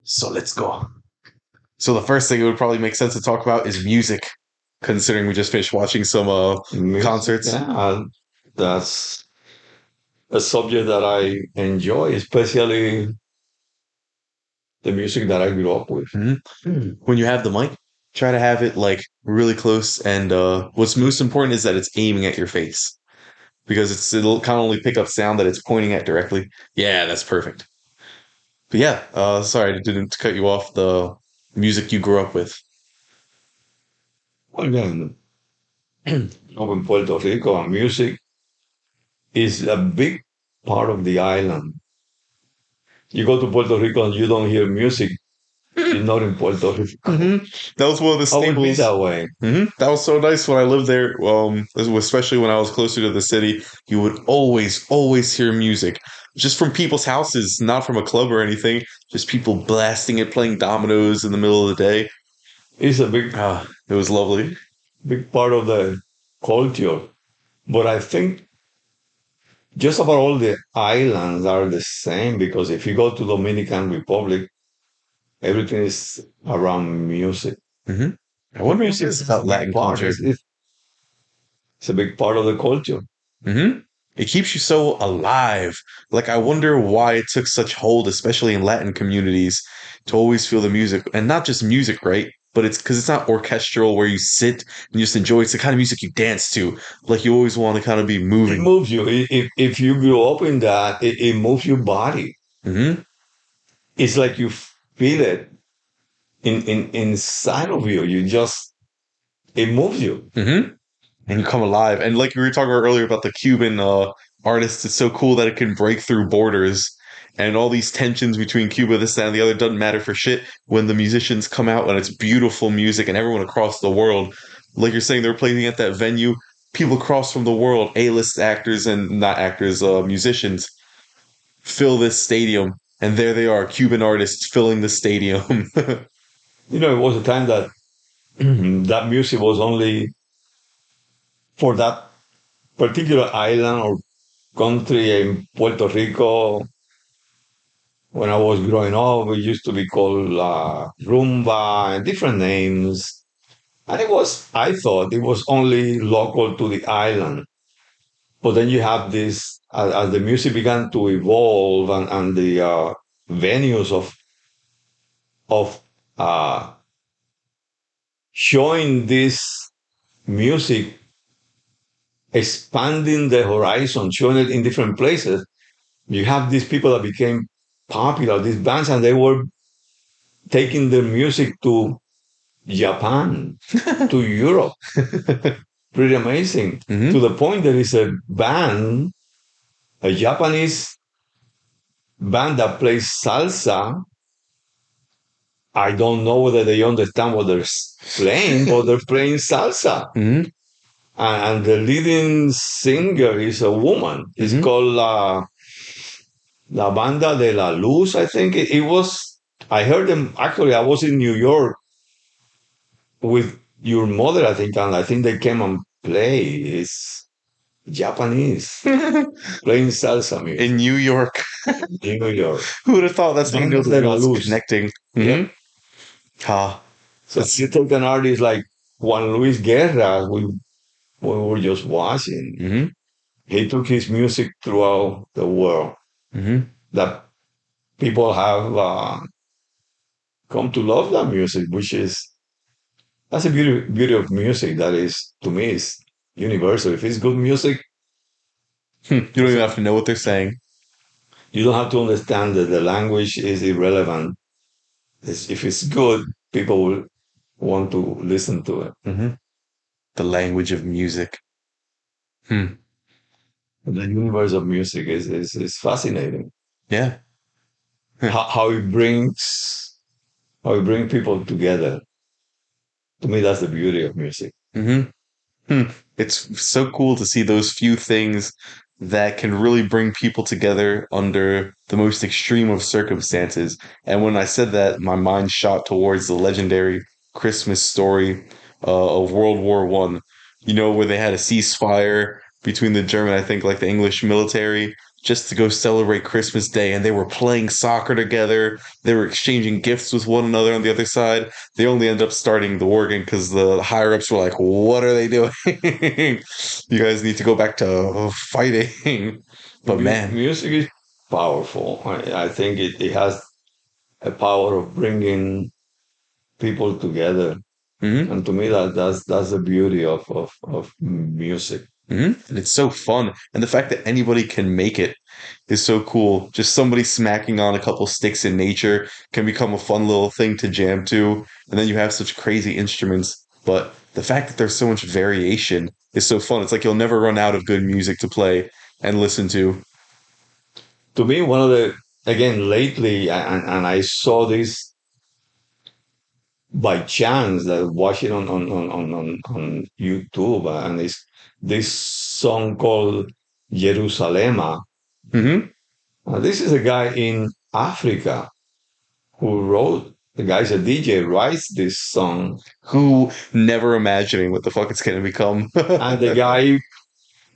So let's go. So the first thing it would probably make sense to talk about is music, considering we just finished watching some Music, concerts. yeah, that's a subject that I enjoy, especially the music that I grew up with. Mhm. When you have the mic, try to have it like really close, and what's most important is that it's aiming at your face because it'll kind of only pick up sound that it's pointing at directly. Yeah, that's perfect. But yeah, sorry I didn't cut you off. The music you grew up with. Well, again, up in Puerto Rico, and music is a big part of the island. You go to Puerto Rico and you don't hear music, you're not in Puerto Rico. hmm That was one of the Always be staples. that way. That was so nice when I lived there. Especially when I was closer to the city, you would always hear music, just from people's houses, not from a club or anything. Just people blasting it, playing dominoes in the middle of the day. It's a big, It was lovely. big part of the culture. But I think just about all the islands are the same because if you go to Dominican Republic, everything is around music. hmm I And wonder what it music is is a about big Latin part. culture. It's a big part of the culture. hmm It keeps you so alive. Like, I wonder why it took such hold, especially in Latin communities, to always feel the music. And not just music, right? But it's because it's not orchestral where you sit and just enjoy. It's the kind of music you dance to. Like, you always want to kind of be It moving. moves you. If you grew up in that, it moves your body. hmm It's like you feel it inside of you. It moves you. hmm And you come alive. And like we were talking about earlier about the Cuban artists, it's so cool that it can break through borders and all these tensions between Cuba, this, that, and the other doesn't matter for shit when the musicians come out and it's beautiful music and everyone across the world, like you're saying, they're playing at that venue. People across from the world, A-list actors and not actors, musicians, fill this stadium, and there they are, Cuban artists filling the stadium. It was a time that that music was only for that particular island or country in Puerto Rico. When I was growing up, it used to be called rumba and different names. And I thought it was only local to the island. But then you have this, as the music began to evolve and the venues of uh, showing this music, expanding the horizon, showing it in different places, you have these people that became popular, these bands, and they were taking their music to Japan, to Europe. Pretty amazing. To hmm the point there is a band, a Japanese band that plays salsa. I don't know whether they understand what they're playing, but they're playing salsa. hmm And the leading singer is a woman. It's hmm called La Banda de la Luz, I think. I heard them, actually, I was in New York with your mother, I think, and I think they came and play. It's Japanese, playing salsa In music New York. in New York. Who would have thought that's how you know Banda the de la world's Luz. connecting? Yep. Ah, So that's you take an artist like Juan Luis Guerra, we were just watching. hmm He took his music throughout the world. hmm That people have come to love that music, which is that's the beauty of music. That is, to me, is universal. If it's good music, You don't even have to know what they're saying. you don't have to understand that the language is irrelevant. If it's good, people will want to listen to it. hmm The language of music. Hmm. The universe of music is fascinating. Yeah. Huh. How it brings people together. To me, that's the beauty of music. hmm Hmm. It's so cool to see those few things that can really bring people together under the most extreme of circumstances. And when I said that, my mind shot towards the legendary Christmas story of World War One. You know, where they had a ceasefire between the German, I think, like the English military just to go celebrate Christmas Day, and they were playing soccer together. They were exchanging gifts with one another on the other side. They only end up starting the war again because the higher ups were like, "What are they doing? You guys need to go back to fighting." But man, Music is powerful. I think it has a power of bringing people together. mhm. And to me, that's the beauty of music. And it's so fun. And the fact that anybody can make it is so cool. Just somebody smacking on a couple sticks in nature can become a fun little thing to jam to. And then you have such crazy instruments. But the fact that there's so much variation is so fun. It's like you'll never run out of good music to play and listen to. To me, one of the again lately, and I saw this by chance that watching on YouTube, and it's this song called Jerusalema. Hmm. This is a guy in Africa who wrote. The guy's a DJ, writes this song, Who never imagining what the fuck it's gonna become. and the guy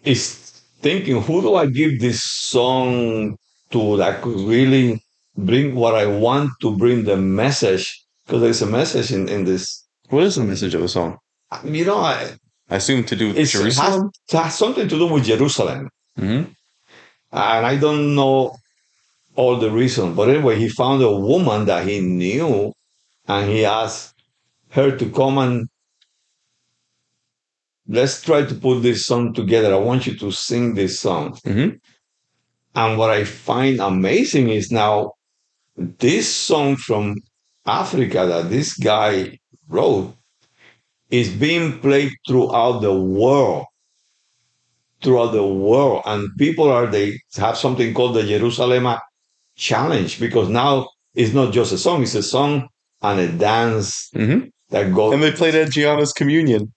is thinking, who do I give this song to that could really bring what I want to bring the message? Because there's a message in this. What is the message of the song? You know, I assume to do with it Jerusalem? has something to do with Jerusalem. Hmm. And I don't know all the reasons, but anyway, he found a woman that he knew and he asked her to come and let's try to put this song together. I want you to sing this song. Hmm. And what I find amazing is now this song from Africa that this guy wrote is being played throughout the world, and people are they have something called the Jerusalem challenge because now it's not just a song; it's a song and a dance Hmm. that And they played at Gianna's communion.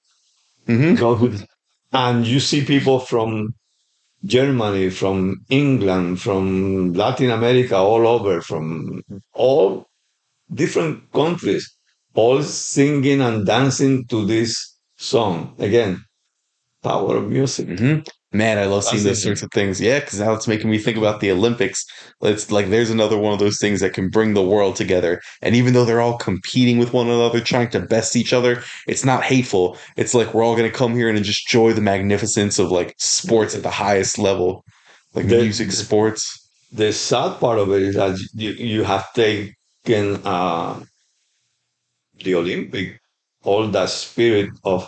Hmm. goes with, and you see people from Germany, from England, from Latin America, all over, from all different countries, all singing and dancing to this song. Again, power of music. Hmm. Man, I love seeing those sorts Fascinating. of things. Yeah, because now it's making me think about the Olympics. It's like there's another one of those things that can bring the world together. And even though they're all competing with one another, trying to best each other, it's not hateful. It's like we're all going to come here and just enjoy the magnificence of like sports at the highest level, like music, The, sports. the sad part of it is that you have taken the Olympic, all that spirit of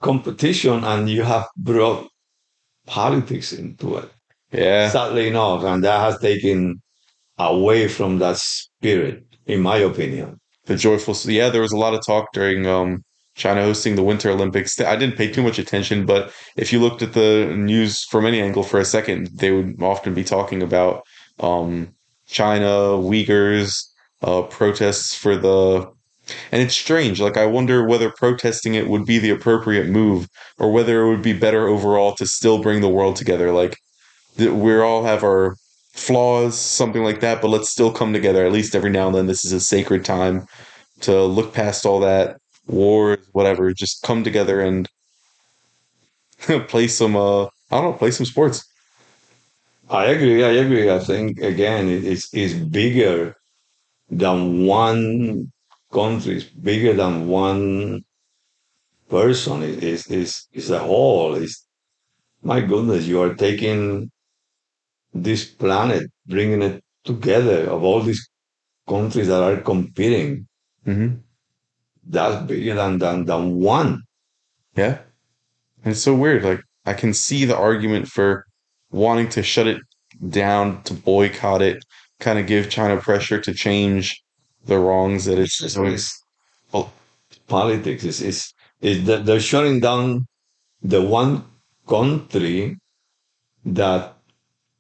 competition, and you have brought politics into it. Yeah. Sadly enough, and that has taken away from that spirit, in my opinion. The joyful. So yeah, there was a lot of talk during China hosting the Winter Olympics. I didn't pay too much attention, but if you looked at the news from any angle for a second, they would often be talking about um, China, Uyghurs, protests for the. And it's strange. Like I wonder whether protesting it would be the appropriate move, or whether it would be better overall to still bring the world together. Like we all have our flaws, something like that, but let's still come together at least every now and then. This is a sacred time to look past all that wars, whatever. Just come together and play some. I don't know, play some sports. I agree. I agree. I think again, it's bigger than one country. It's bigger than one person. It's a whole. It's my goodness. You are taking this planet, bringing it together of all these countries that are competing. Hmm. That's bigger than one. Yeah, and it's so weird. Like I can see the argument for wanting to shut it down, to boycott it, kind of give China pressure to change the wrongs that it's doing. It's Well, politics. Is that they're shutting down the one country that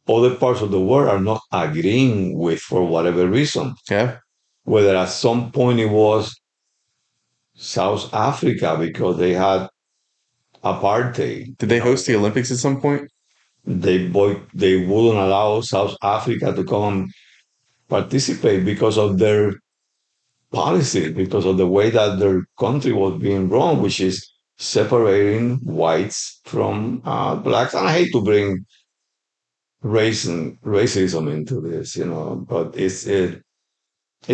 other parts of the world are not agreeing with for whatever reason. yeah. Whether at some point it was South Africa because they had apartheid, Did they host the Olympics at some point? they wouldn't allow South Africa to come and participate because of their policy, because of the way that their country was being run, which is separating whites from blacks. And I hate to bring racism into this, but it's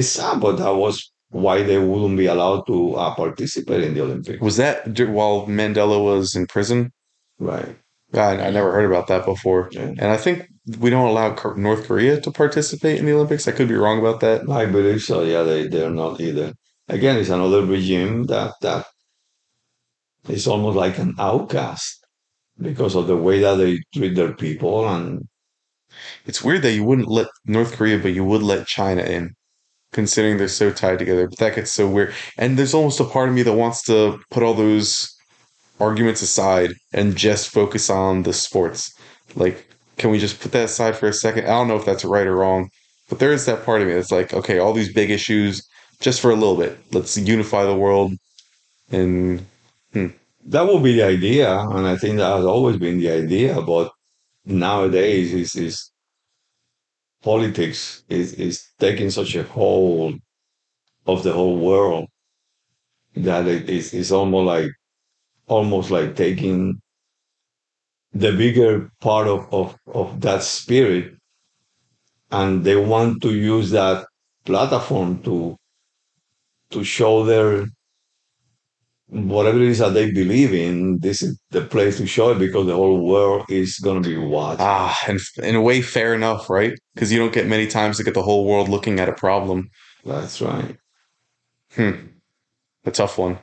sad, but that was why they wouldn't be allowed to participate in the Was Olympics. that while Mandela was in prison? Right. I never heard about that before. Yeah. And I think we don't allow North Korea to participate in the Olympics. I could be wrong about that. I believe so. Yeah, they're not either. Again, it's another regime that is almost like an outcast because of the way that they treat their people. And It's weird that you wouldn't let North Korea, but you would let China in, considering they're so tied together. But that gets so weird. And there's almost a part of me that wants to put all those arguments aside and just focus on the sports. Like, can we just put that aside for a second? I don't know if that's right or wrong, but there is that part of me that's like, okay, all these big issues, just for a little bit. Let's unify the world and hmm. that would be the idea. And I think that has always been the idea. But nowadays, is politics is taking such a hold of the whole world that it's almost like taking the bigger part of that spirit, and they want to use that platform to show their whatever it is that they believe in. This is the place to show it because the whole world is going to be watching. And in a way, fair enough, right? Because you don't get many times to get the whole world looking at a problem. That's right. Hmm, a tough one.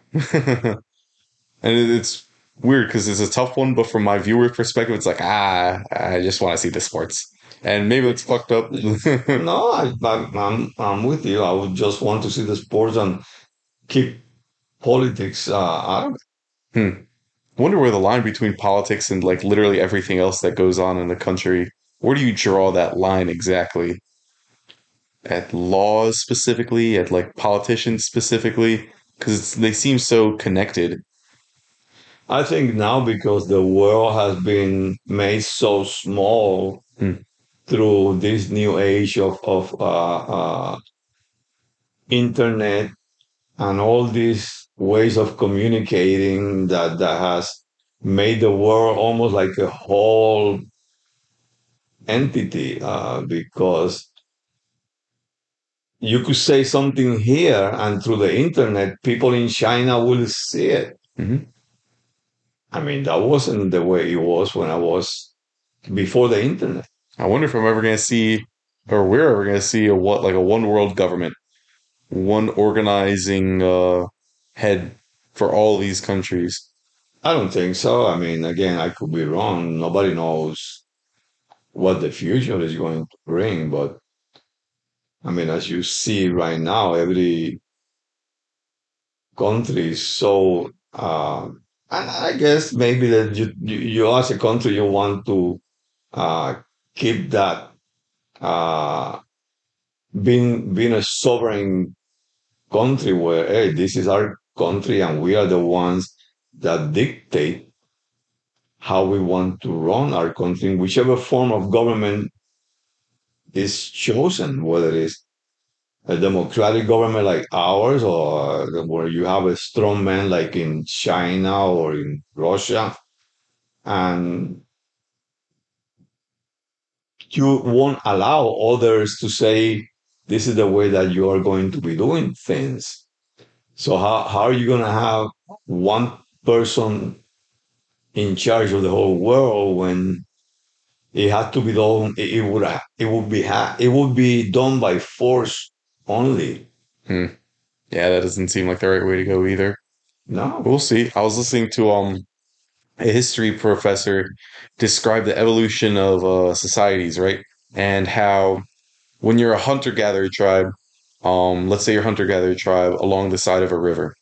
And it's weird because it's a tough one, but from my viewer perspective, it's like, I just want to see the sports. And maybe it's fucked up. No, I'm with you. I would just want to see the sports and keep politics out of it. Hmm. Wonder where the line between politics and like literally everything else that goes on in the country, where do you draw that line exactly? At laws specifically, at like politicians specifically? Because they seem so connected. I think now because the world has been made so small Hmm. through this new age of internet and all these ways of communicating that has made the world almost like a whole entity, because you could say something here and through the internet people in China will see it. Hmm. I mean, that wasn't the way it was when I was before the internet. I wonder if I'm ever gonna see, or we're ever gonna see a what like a one world government, one organizing head for all these countries. I don't think so. I mean, again, I could be wrong. Nobody knows what the future is going to bring. But I mean, as you see right now, every country is so. And I guess maybe that you as a country, you want to uh, keep that uh, being a sovereign country where, hey, this is our country and we are the ones that dictate how we want to run our country in whichever form of government is chosen, whether it's a democratic government like ours or where you have a strong man like in China or in Russia, and you won't allow others to say this is the way that you are going to be doing things. So how are you going to have one person in charge of the whole world when it had to be done? It would be done by force only. Hmm. Yeah, that doesn't seem like the right way to go either. No. We'll see. I was listening to a history professor describe the evolution of societies, right? And how when you're a hunter-gatherer tribe, let's say you're a hunter-gatherer tribe along the side of a river,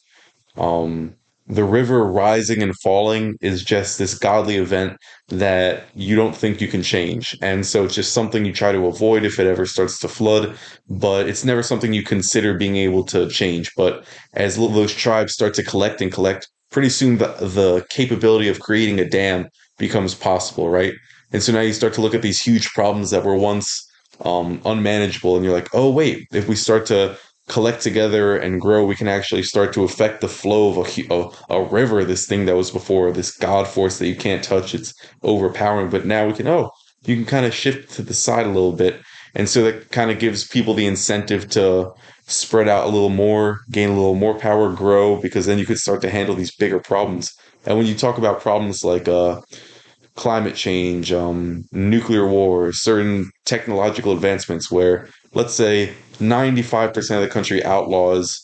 um, the river rising and falling is just this godly event that you don't think you can change. And so it's just something you try to avoid if it ever starts to flood, but it's never something you consider being able to change. But as those tribes start to collect and collect, pretty soon the capability of creating a dam becomes possible, right? And so now you start to look at these huge problems that were once unmanageable, and you're like, oh, wait, if we start to collect together and grow, we can actually start to affect the flow of a river. This thing that was before this god force that you can't touch, it's overpowering. But now we can, oh, you can kind of shift to the side a little bit. And so that kind of gives people the incentive to spread out a little more, gain a little more power, grow, because then you could start to handle these bigger problems. And when you talk about problems like climate change, nuclear war, certain technological advancements where, let's say, 95% of the country outlaws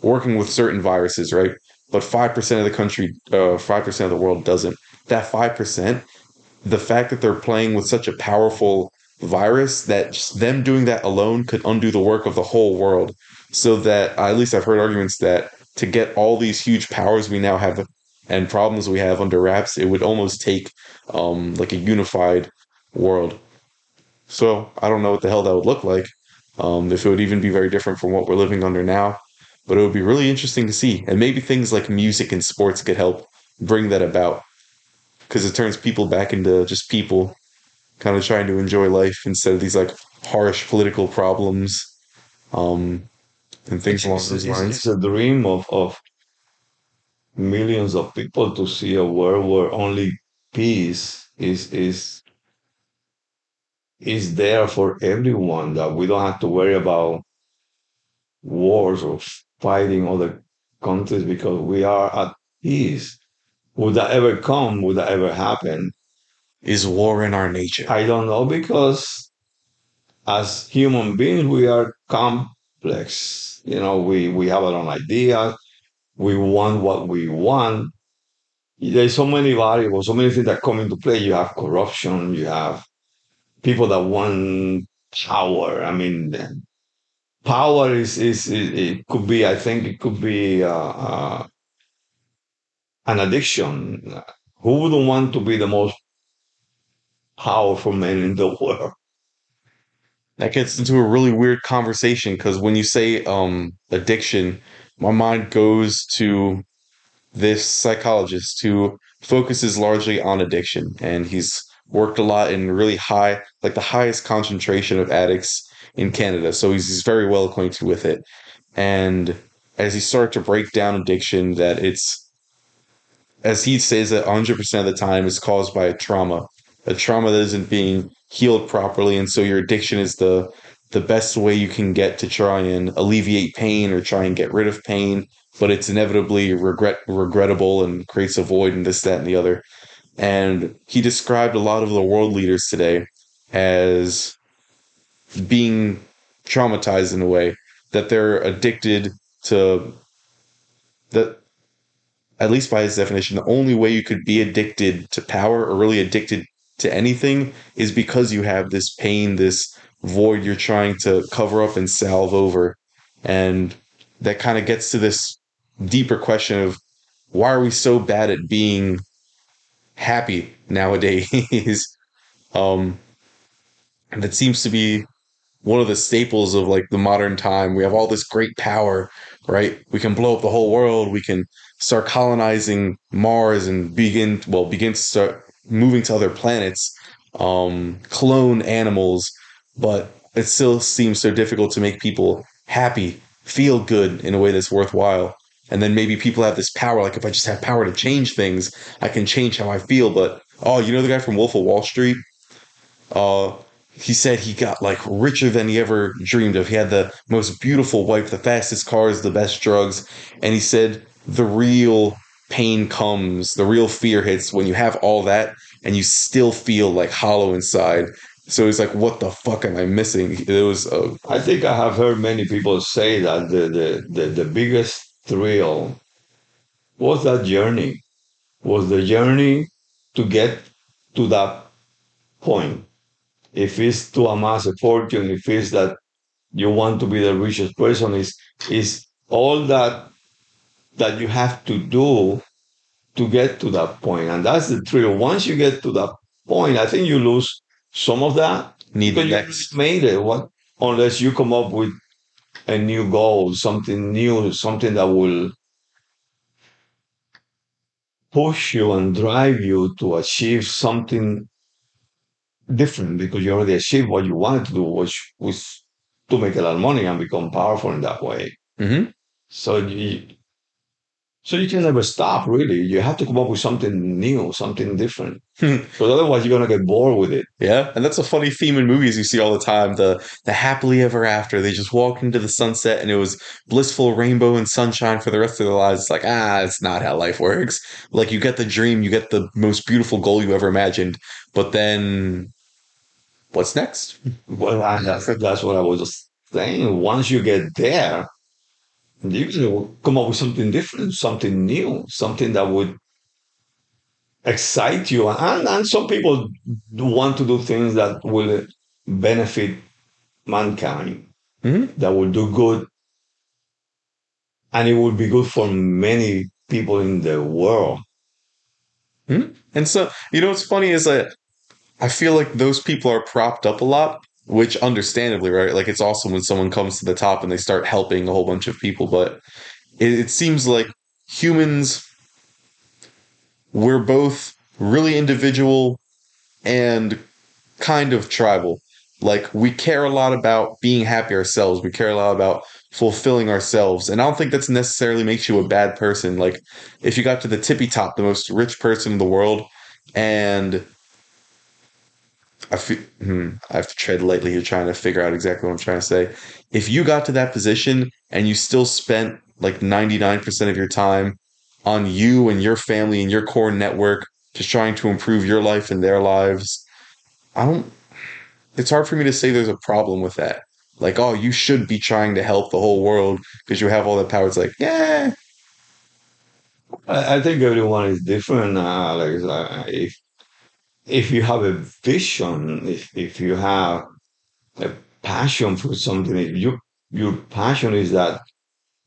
working with certain viruses, right? But 5% of the country, 5% of the world doesn't. That 5%, the fact that they're playing with such a powerful virus that just them doing that alone could undo the work of the whole world. So that at least I've heard arguments that to get all these huge powers we now have and problems we have under wraps, it would almost take like a unified world. So I don't know what the hell that would look like. If it would even be very different from what we're living under now. But it would be really interesting to see. And maybe things like music and sports could help bring that about because it turns people back into just people kind of trying to enjoy life instead of these like harsh political problems um, and things along those It's lines. a dream of millions of people to see a world where only peace is there for everyone, that we don't have to worry about wars or fighting other countries because we are at peace. Would that ever come? Would that ever happen? Is war in our nature? I don't know, because as human beings, we are complex. We have our own ideas. We want what we want. There's so many variables, so many things that come into play. You have corruption. You have people that want power. I mean, power is it could be. I think it could be an addiction. Who wouldn't want to be the most powerful man in the world? That gets into a really weird conversation because when you say addiction, my mind goes to this psychologist who focuses largely on addiction, and he's worked a lot in really high, like the highest concentration of addicts in Canada. So he's very well acquainted with it. And as he started to break down addiction, that it's as he says that 100% of the time is caused by a trauma that isn't being healed properly, and so your addiction is the best way you can get to try and alleviate pain or try and get rid of pain, but it's inevitably regrettable and creates a void and this, that, and the other. And he described a lot of the world leaders today as being traumatized in a way that they're addicted to that at least by his definition, the only way you could be addicted to power or really addicted to anything is because you have this pain, this void you're trying to cover up and salve over. And that kind of gets to this deeper question of why are we so bad at being happy nowadays? um, and that seems to be one of the staples of like the modern time. We have all this great power, right? We can blow up the whole world. We can start colonizing Mars and begin to start moving to other planets, clone animals, but it still seems so difficult to make people happy, feel good in a way that's worthwhile. And then maybe people have this power, like if I just have power to change things, I can change how I feel. But oh, you know the guy from Wolf of Wall Street? Uh, he said he got like richer than he ever dreamed of. He had the most beautiful wife, the fastest cars, the best drugs. And he said the real pain comes, the real fear hits when you have all that and you still feel like hollow inside. So he's like, what the fuck am I missing? It was, I think I have heard many people say that the biggest thrill was that journey, was the journey to get to that point. If it's to amass a fortune, if it's that you want to be the richest person, is all that you have to do to get to that point. And that's the thrill. Once you get to that point, I think you lose some of that need the because you next. made it. What unless you come up with a new goal, something new, something that will push you and drive you to achieve something different because you already achieved what you wanted to do, which was to make a lot of money and become powerful in that way. Hmm. So, So you can never stop, really. You have to come up with something new, something different. Because otherwise, you're going to get bored with it. Yeah, and that's a funny theme in movies you see all the time. The happily ever after. They just walk into the sunset and it was blissful rainbow and sunshine for the rest of their lives. It's like, it's not how life works. Like you get the dream, you get the most beautiful goal you ever imagined, but then what's next? Well, that's what I was just saying. Once you get there, you can come up with something different, something new, something that would excite you. And some people want to do things that will benefit mankind, Hmm. that will do good, and it will be good for many people in the world. Hmm. And so, what's funny is that I feel like those people are propped up a lot, which understandably, right? Like it's awesome when someone comes to the top and they start helping a whole bunch of people, but it seems like humans, we're both really individual and kind of tribal. Like we care a lot about being happy ourselves. We care a lot about fulfilling ourselves. And I don't think that's necessarily makes you a bad person. Like if you got to the tippy top, the most rich person in the world, and I have to tread lightly here trying to figure out exactly what I'm trying to say. If you got to that position and you still spent like 99% of your time on you and your family and your core network, just trying to improve your life and their lives, I don't it's hard for me to say there's a problem with that. Like, oh, you should be trying to help the whole world because you have all that power. It's like, yeah. I think everyone is different. If you have a vision, if you have a passion for something, if your passion is that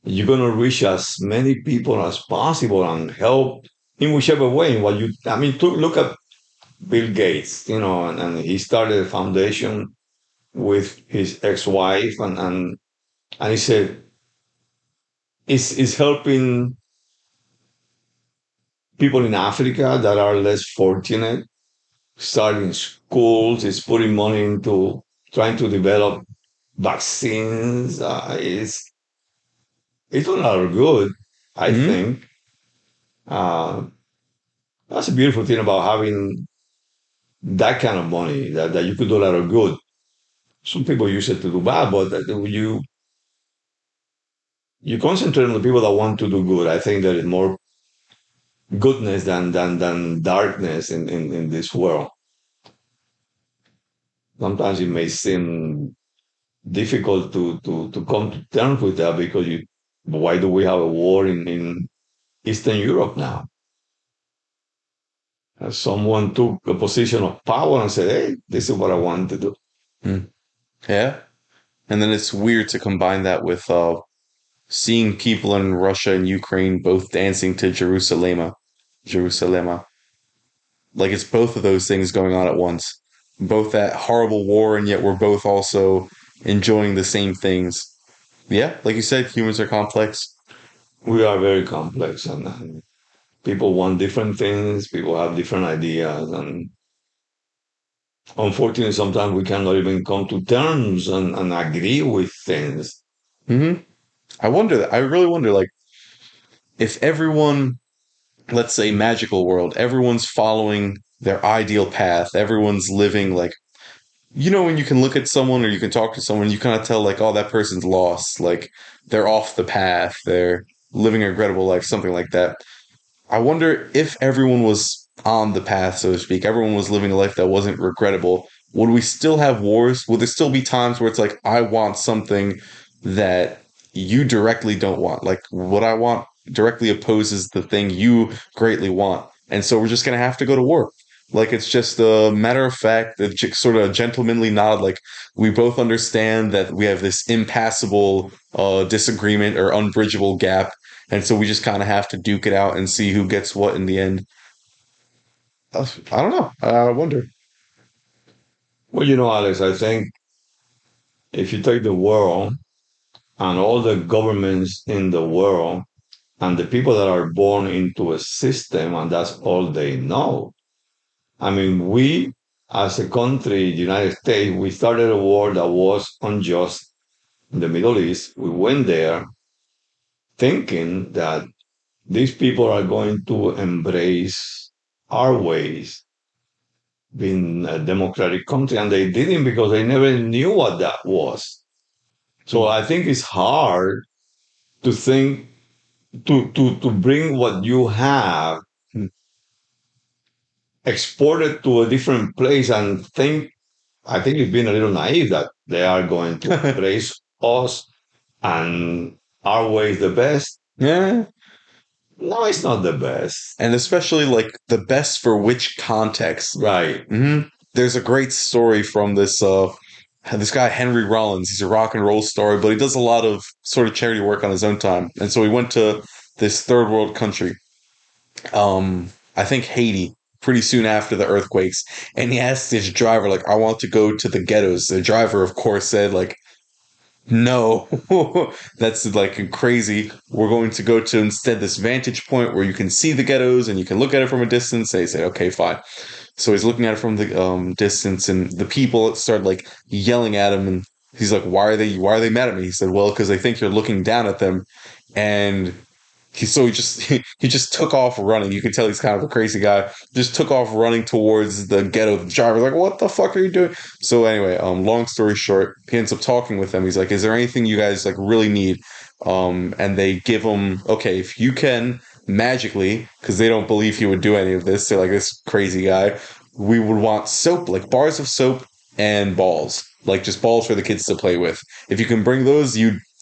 you're going to reach as many people as possible and help in whichever way. In what you, I mean, to look at Bill Gates, and he started a foundation with his ex-wife, and he said it's helping people in Africa that are less fortunate, starting schools, is putting money into trying to develop vaccines. It's a lot of good, I Hmm. think. Uh, that's a beautiful thing about having that kind of money that you could do a lot of good. Some people use it to do bad, but you concentrate on the people that want to do good. I think there is more goodness than darkness in this world. Sometimes it may seem difficult to come to terms with that because why do we have a war in Eastern Europe now? Someone took a position of power and said, "Hey, this is what I want to do." Yeah. And then it's weird to combine that with seeing people in Russia and Ukraine both dancing to Jerusalema. Jerusalema. Like it's both of those things going on at once. Both that horrible war, and yet we're both also enjoying the same things. Yeah, like you said, humans are complex. We are very complex, and people want different things. People have different ideas, and unfortunately, sometimes we cannot even come to terms and agree with things. Hmm. I really wonder, like, if everyone, let's say magical world, everyone's following their ideal path, everyone's living like, when you can look at someone or you can talk to someone, you kind of tell like, oh, that person's lost, like they're off the path, they're living a regrettable life, something like that. I wonder if everyone was on the path, so to speak, everyone was living a life that wasn't regrettable, would we still have wars? Would there still be times where it's like, I want something that you directly don't want? Like, what I want directly opposes the thing you greatly want. And so we're just going to have to go to war. Like, it's just a matter of fact, sort of a gentlemanly nod. Like, we both understand that we have this impassable disagreement or unbridgeable gap, and so we just kind of have to duke it out and see who gets what in the end. I don't know. I wonder. Well, Alex, I think if you take the world and all the governments in the world and the people that are born into a system and that's all they know. I mean, we as a country, the United States, we started a war that was unjust in the Middle East. We went there thinking that these people are going to embrace our ways, being a democratic country, and they didn't because they never knew what that was. So Hmm. I think it's hard to think to bring what you have, Hmm. export it to a different place, and think. I think it's been a little naive that they are going to embrace us and our way is the best. Yeah. No, it's not the best. And especially like the best for which context. Right. There's a great story from this guy Henry Rollins. He's a rock and roll star, but he does a lot of sort of charity work on his own time. And so he went to this third world country, I think Haiti, pretty soon after the earthquakes, and he asked his driver like, "I want to go to the ghettos." The driver, of course, said like, "No, that's like crazy. We're going to go to instead this vantage point where you can see the ghettos and you can look at it from a distance." They say, "Okay, fine." So he's looking at it from the distance, and the people start like yelling at him, and he's like, "Why are they mad at me?" He said, "Well, because they think you're looking down at them." And he just took off running. You can tell he's kind of a crazy guy. Just took off running towards the ghetto. The driver's like, "What the fuck are you doing?" So anyway, long story short, he ends up talking with them. He's like, "Is there anything you guys like really need?" And they give him, okay, if you can magically, because they don't believe he would do any of this. They're like, this crazy guy. We would want soap, like bars of soap and balls, like just balls for the kids to play with. If you can bring those,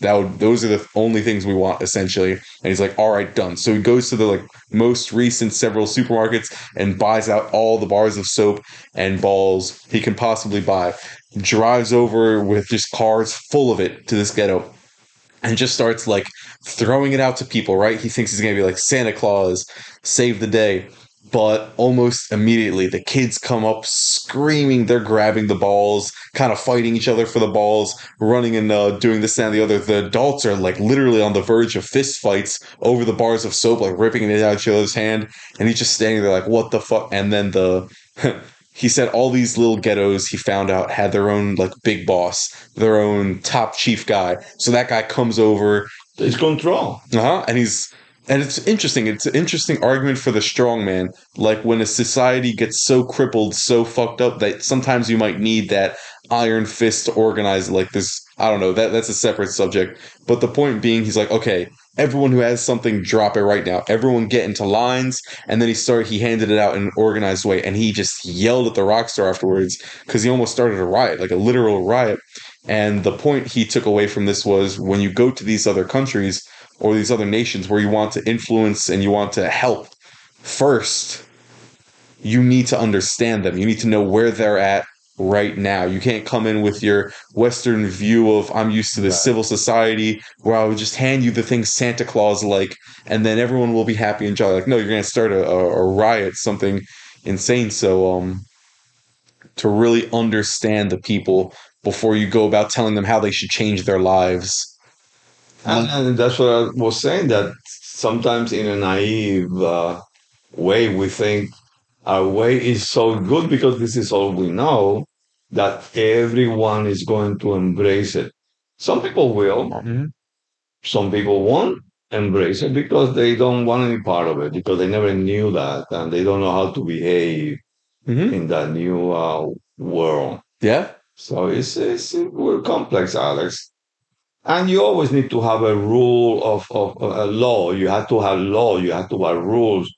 those are the only things we want essentially. And he's like, all right, done. So he goes to the like most recent several supermarkets and buys out all the bars of soap and balls he can possibly buy. Drives over with just cars full of it to this ghetto and just starts like throwing it out to people, right? He thinks he's gonna be like Santa Claus, save the day. But almost immediately, the kids come up screaming. They're grabbing the balls, kind of fighting each other for the balls, running and doing this and the other. The adults are like literally on the verge of fist fights over the bars of soap, like ripping it out of each other's hand. And he's just standing there like, what the fuck? And then he said all these little ghettos he found out had their own like big boss, their own top chief guy. So that guy comes over, It's control. and it's interesting. It's an interesting argument for the strong man. Like when a society gets so crippled, so fucked up that sometimes you might need that iron fist to organize like this. I don't know. That's a separate subject. But the point being, he's like, okay, everyone who has something, drop it right now. Everyone get into lines. And then he handed it out in an organized way, and he just yelled at the rock star afterwards because he almost started a riot, like a literal riot. And the point he took away from this was when you go to these other countries or these other nations where you want to influence and you want to help, first, you need to understand them. You need to know where they're at right now. You can't come in with your Western view of I'm used to this Right. civil society where I would just hand you the things Santa Claus like, and then everyone will be happy and jolly. Like, no, you're going to start a riot, something insane. So, to really understand the people before you go about telling them how they should change their lives. And that's what I was saying, that sometimes in a naive way, we think our way is so good because this is all we know that everyone is going to embrace it. Some people will, Mhm. some people won't embrace it because they don't want any part of it, because they never knew that and they don't know how to behave Hmm. in that new world. Yeah. So it's we're complex, Alex. And you always need to have a rule of a law. You have to have law. You have to have rules.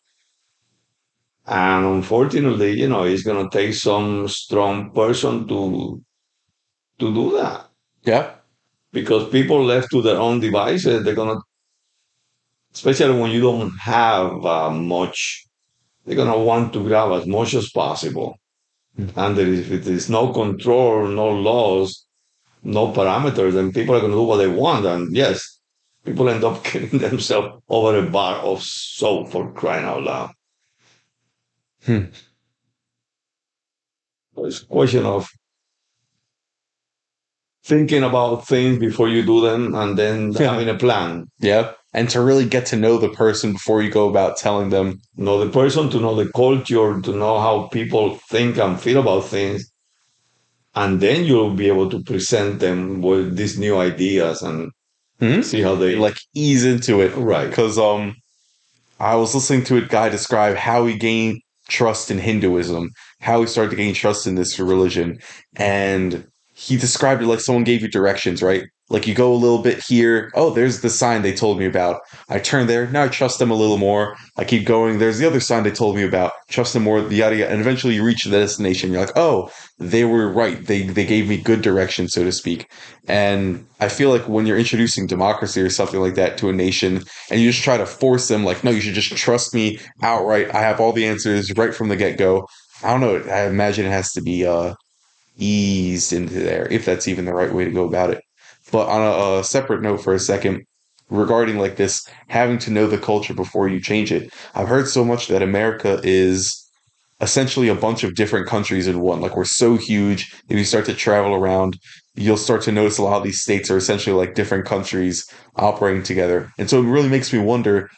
And unfortunately, it's going to take some strong person to do that. Yeah. Because people left to their own devices, they're going to, especially when you don't have much, they're going to want to grab as much as possible. And if there is no control, no laws, no parameters, then people are going to do what they want. And yes, people end up killing themselves over a bar of soap, for crying out loud. Hmm. So it's a question of thinking about things before you do them and then Yeah. having a plan. Yeah. And to really get to know the person before you go about telling them. Know the person, to know the culture, to know how people think and feel about things. And then you'll be able to present them with these new ideas and Hmm? see how they. Like ease into it. Right. Because I was listening to a guy describe how he gained trust in Hinduism, how he started to gain trust in this religion, and he described it like someone gave you directions, right? Like you go a little bit here, oh, there's the sign they told me about. I turn there, now I trust them a little more. I keep going, there's the other sign they told me about, trust them more, yada yada, and eventually you reach the destination. You're like, oh, they were right. They gave me good direction, so to speak. And I feel like when you're introducing democracy or something like that to a nation, and you just try to force them like, no, you should just trust me outright. I have all the answers right from the get-go. I don't know. I imagine it has to be eased into there, if that's even the right way to go about it. But on a separate note for a second, regarding like this having to know the culture before you change it, I've heard so much that America is essentially a bunch of different countries in one. Like we're so huge. If you start to travel around, you'll start to notice a lot of these states are essentially like different countries operating together. And so it really makes me wonder.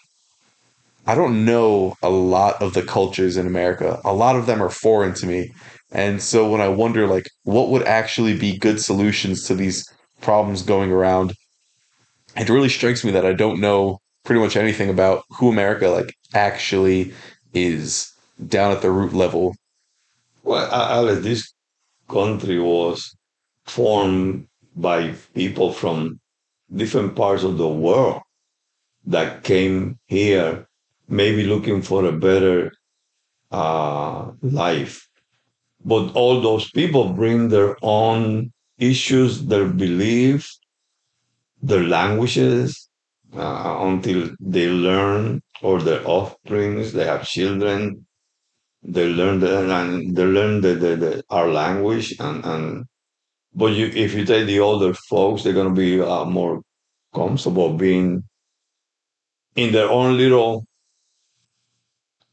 I don't know a lot of the cultures in America. A lot of them are foreign to me. And so when I wonder like what would actually be good solutions to these problems going around, it really strikes me that I don't know pretty much anything about who America like actually is down at the root level. Well, Alex, this country was formed by people from different parts of the world that came here, maybe looking for a better life. But all those people bring their own issues, their beliefs, their languages, until they learn, or their offsprings, they have children, they learn and they learn our language, and but if you take the older folks, they're going to be more comfortable being in their own little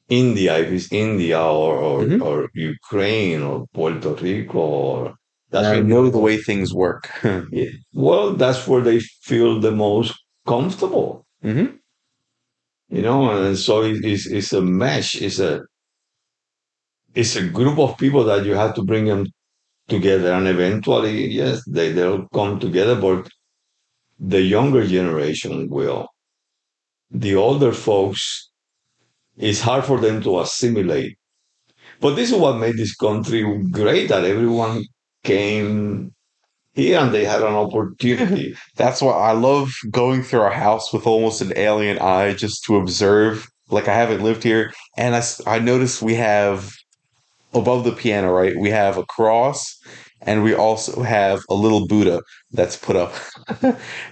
India, if it's India, Hmm. or Ukraine or Puerto Rico, or And that's I where, know the way things work. yeah, well, that's where they feel the most comfortable, Hmm. and so it's a mesh, it's a group of people that you have to bring them together, and eventually, yes, they'll come together, but the younger generation will. The older folks, it's hard for them to assimilate. But this is what made this country great, that everyone came here and they had an opportunity. That's why I love going through our house with almost an alien eye just to observe. Like I haven't lived here, and I noticed we have above the piano, right? We have a cross, and we also have a little Buddha that's put up,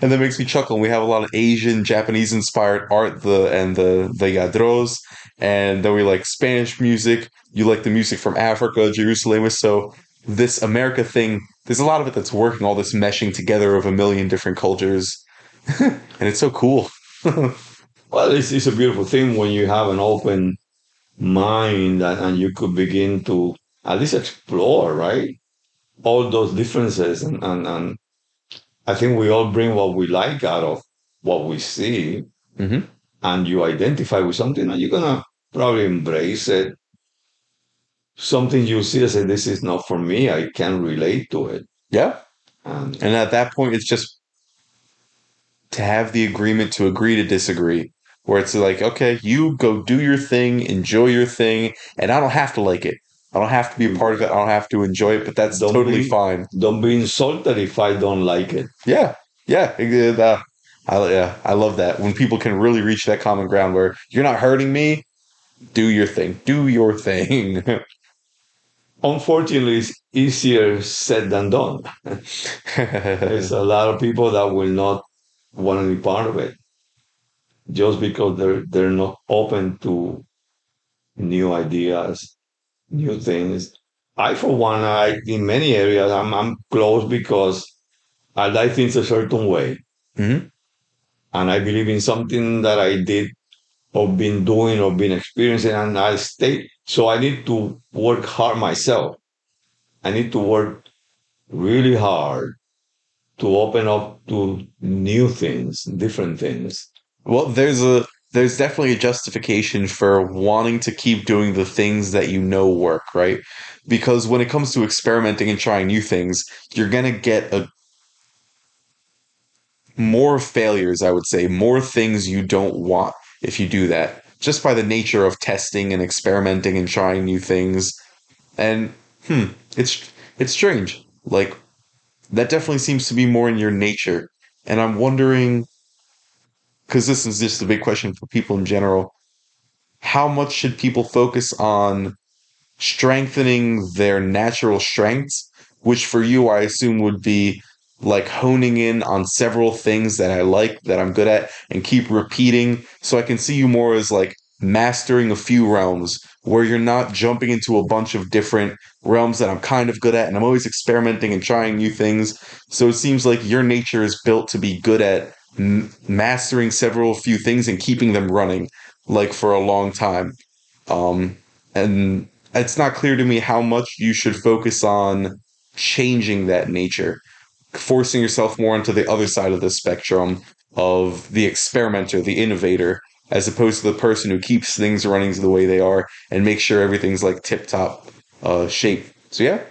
and that makes me chuckle. We have a lot of Asian, Japanese inspired art, the yadros, and then we like Spanish music. You like the music from Africa, Jerusalem. So this America thing, there's a lot of it that's working, all this meshing together of a million different cultures, and it's so cool. Well, it's a beautiful thing when you have an open mind, and you could begin to at least explore, right? All those differences. And I think we all bring what we like out of what we see, Hmm. and you identify with something, and you're going to probably embrace it. Something you see and say, this is not for me. I can't relate to it. Yeah, And and at that point, it's just to have the agreement to agree to disagree, where it's like, okay, you go do your thing, enjoy your thing, and I don't have to like it. I don't have to be a part of it. I don't have to enjoy it, but that's don't totally be fine. don't be insulted if I don't like it. Yeah, yeah, yeah, I love that when people can really reach that common ground where you're not hurting me. Do your thing. Do your thing. Unfortunately, it's easier said than done. There's a lot of people that will not want to be part of it, just because they're not open to new ideas, new things. I, for one, in many areas, I'm close because I like things a certain way, Hmm. and I believe in something that I did or been doing or been experiencing, and I stay. So I need to work hard myself. I need to work really hard to open up to new things, different things. Well, there's definitely a justification for wanting to keep doing the things that you know work, right? Because when it comes to experimenting and trying new things, you're gonna get a more failures, I would say, more things you don't want if you do that. just by the nature of testing and experimenting and trying new things. And it's it's strange. Like that definitely seems to be more in your nature. And I'm wondering, because this is just a big question for people in general, how much should people focus on strengthening their natural strengths, which for you, I assume would be like honing in on several things that I like, that I'm good at, and keep repeating. So I can see you more as like mastering a few realms where you're not jumping into a bunch of different realms that I'm kind of good at, and I'm always experimenting and trying new things. So it seems like your nature is built to be good at mastering several few things and keeping them running like for a long time. Um, and it's not clear to me how much you should focus on changing that nature, forcing yourself more onto the other side of the spectrum of the experimenter, the innovator, as opposed to the person who keeps things running the way they are and makes sure everything's like tip top shape. So yeah,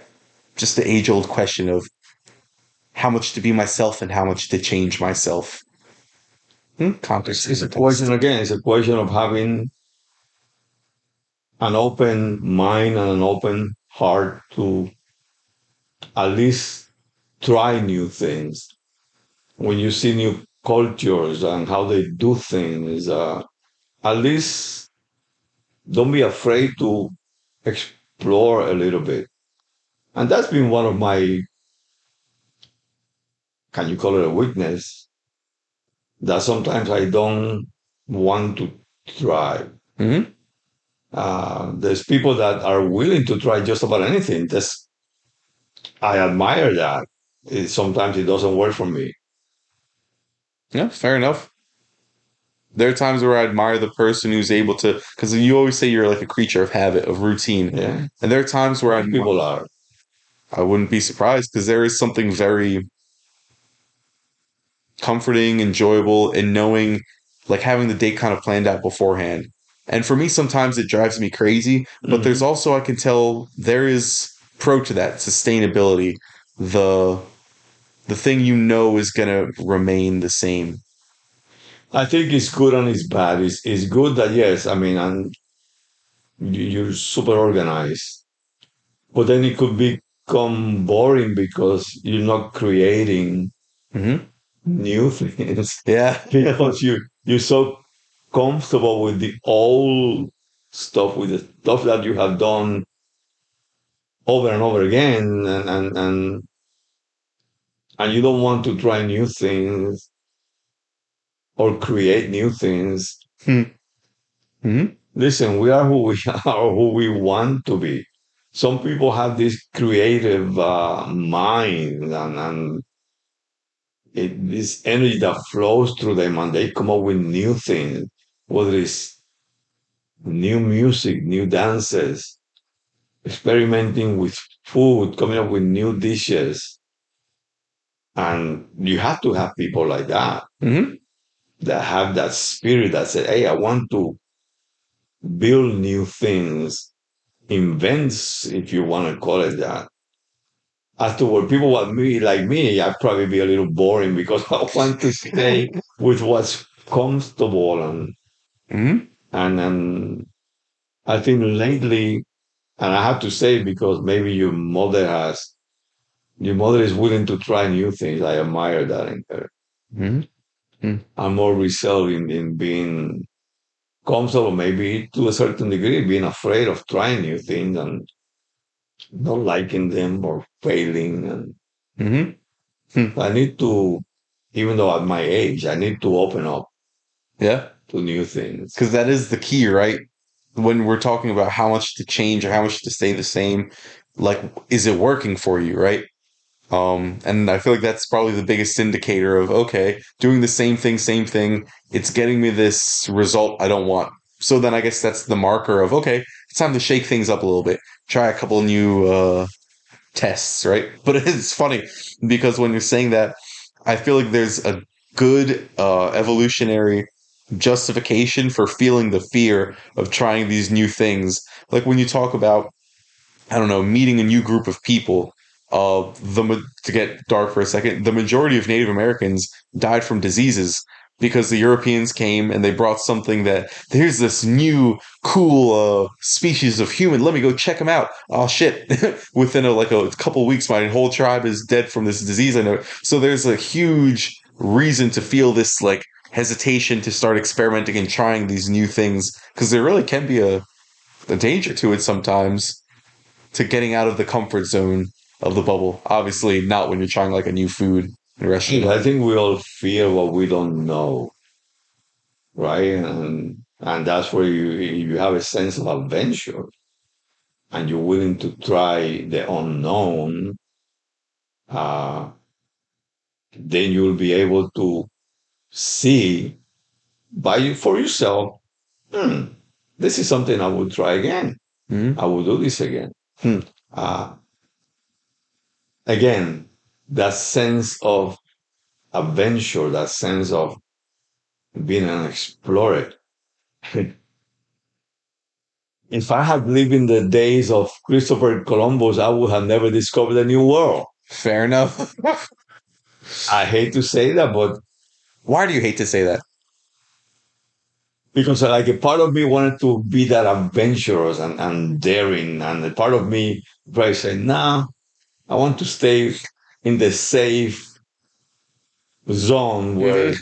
just the age old question of how much to be myself and how much to change myself. It's a Context. question again. It's a question of having an open mind and an open heart to at least try new things. When you see new cultures and how they do things, at least don't be afraid to explore a little bit. And that's been one of my, can you call it a weakness, that sometimes I don't want to try. Mm-hmm. There's people that are willing to try just about anything. I admire that. Sometimes it doesn't work for me. Yeah, fair enough. There are times where I admire the person who's able to, because you always say you're like a creature of habit, of routine. Yeah, And there are times where most people are. I wouldn't be surprised because there is something very comforting, enjoyable in knowing, like having the day kind of planned out beforehand. And for me, sometimes it drives me crazy, but there's Mhm. also, I can tell there is pro to that sustainability. The the thing you know is gonna remain the same. I think it's good and it's bad. It's good that yes, I mean, and you're super organized, but then it could become boring because you're not creating Hmm. new things Yeah. because you're so comfortable with the old stuff, with the stuff that you have done over and over again, and you don't want to try new things or create new things. Mm-hmm. Listen, we are who we are, who we want to be. Some people have this creative mind and this energy that flows through them, and they come up with new things, whether it's new music, new dances, experimenting with food, coming up with new dishes. And you have to have people like Hmm. that have that spirit that say, hey, I want to build new things, invents, if you want to call it that. Afterward, people like me, I'd probably be a little boring because I want to stay with what's comfortable Hmm. and I think lately, and I have to say because maybe your mother is willing to try new things. I admire that in her. Hmm. I'm more reserved in being comfortable, maybe to a certain degree, being afraid of trying new things and not liking them or failing. And Hmm. I need to, even though at my age, I need to open up Yeah. to new things. Because that is the key, right? When we're talking about how much to change or how much to stay the same, like, is it working for you, right? And I feel like that's probably the biggest indicator of, okay, doing the same thing, it's getting me this result I don't want. So then I guess that's the marker of, okay, it's time to shake things up a little bit, try a couple new tests, right? But it's funny because when you're saying that, I feel like there's a good evolutionary justification for feeling the fear of trying these new things. Like when you talk about, I don't know, meeting a new group of people. To get dark for a second, the majority of Native Americans died from diseases because the Europeans came and they brought something that here's this new cool species of human. Let me go check them out. Oh shit! Within a couple weeks, my whole tribe is dead from this disease. I know. So there's a huge reason to feel this like hesitation to start experimenting and trying these new things because there really can be a danger to it sometimes to getting out of the comfort zone of the bubble. Obviously, not when you're trying like a new food in a restaurant. I think we all fear what we don't know, right? And that's where you have a sense of adventure and you're willing to try the unknown, uh, then you'll be able to see for yourself, hmm, this is something I would try again. Mm-hmm. I will do this again. Hmm. Uh, Again, that sense of adventure, that sense of being an explorer. If I had lived in the days of Christopher Columbus, I would have never discovered a new world. Fair enough. I hate to say that, but Why do you hate to say that? because like a part of me wanted to be that adventurous and daring, and a part of me probably said, "Nah, I want to stay in the safe zone where."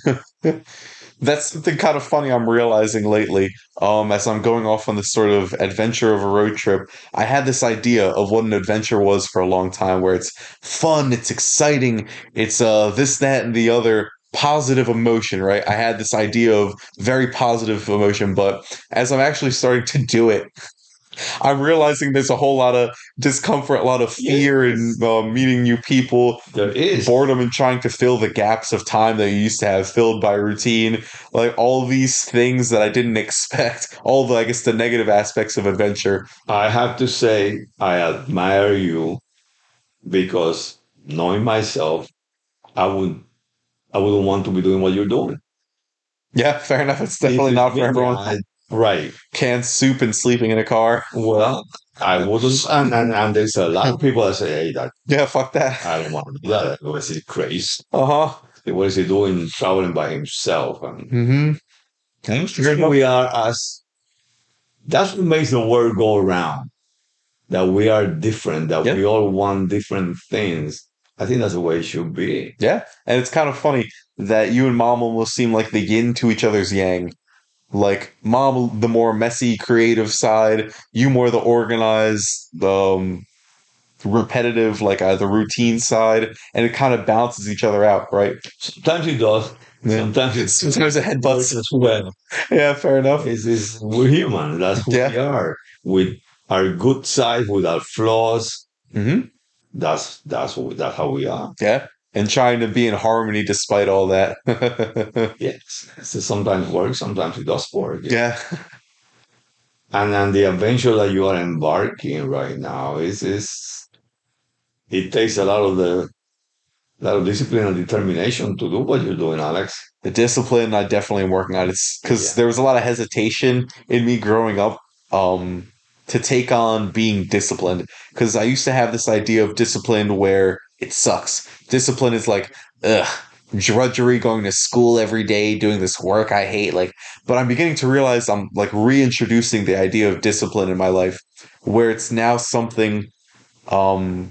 That's something kind of funny I'm realizing lately. As I'm going off on this sort of adventure of a road trip, I had this idea of what an adventure was for a long time, where it's fun, it's exciting, it's this, that, and the other positive emotion, right? I had this idea of very positive emotion, but as I'm actually starting to do it, I'm realizing there's a whole lot of discomfort, a lot of fear in Yes, meeting new people, there is. boredom and trying to fill the gaps of time that you used to have filled by routine. Like all these things that I didn't expect, all the, I guess, the negative aspects of adventure. I have to say, I admire you because knowing myself, I would I wouldn't want to be doing what you're doing. Yeah, fair enough. It's If definitely it's not for me, everyone. right. Canned soup and sleeping in a car. Well, I wouldn't, and there's a lot of people that say, "Hey, that Yeah, fuck that. I don't want to do that. What is he crazy? Uh-huh. What is he doing traveling by himself?" And Mm-hmm. Fair enough. we are as that's what makes the world go around. That we are different. That Yeah. we all want different things. I think that's the way it should be. Yeah. And it's kind of funny that you and mom almost seem like the yin to each other's yang. Like mom, the more messy, creative side, you more the organized, repetitive, like the routine side, and it kind of balances each other out, right? Sometimes it does. Yeah. Sometimes it Sometimes it works headbutts. as well. Yeah, fair enough. Is we're human. That's who we Yeah. are. With our good side, with our flaws. Hmm. That's how we are. Yeah. And trying to be in harmony despite all that. Yes. So sometimes works, sometimes it does work. Yeah. And then the adventure that you are embarking right now is it takes a lot of discipline and determination to do what you're doing, Alex. The discipline I definitely am working on. It's because Yeah. there was a lot of hesitation in me growing up um to take on being disciplined because I used to have this idea of discipline where it sucks. Discipline is like ugh, drudgery, going to school every day, doing this work I hate, like, but I'm beginning to realize I'm like reintroducing the idea of discipline in my life where it's now something um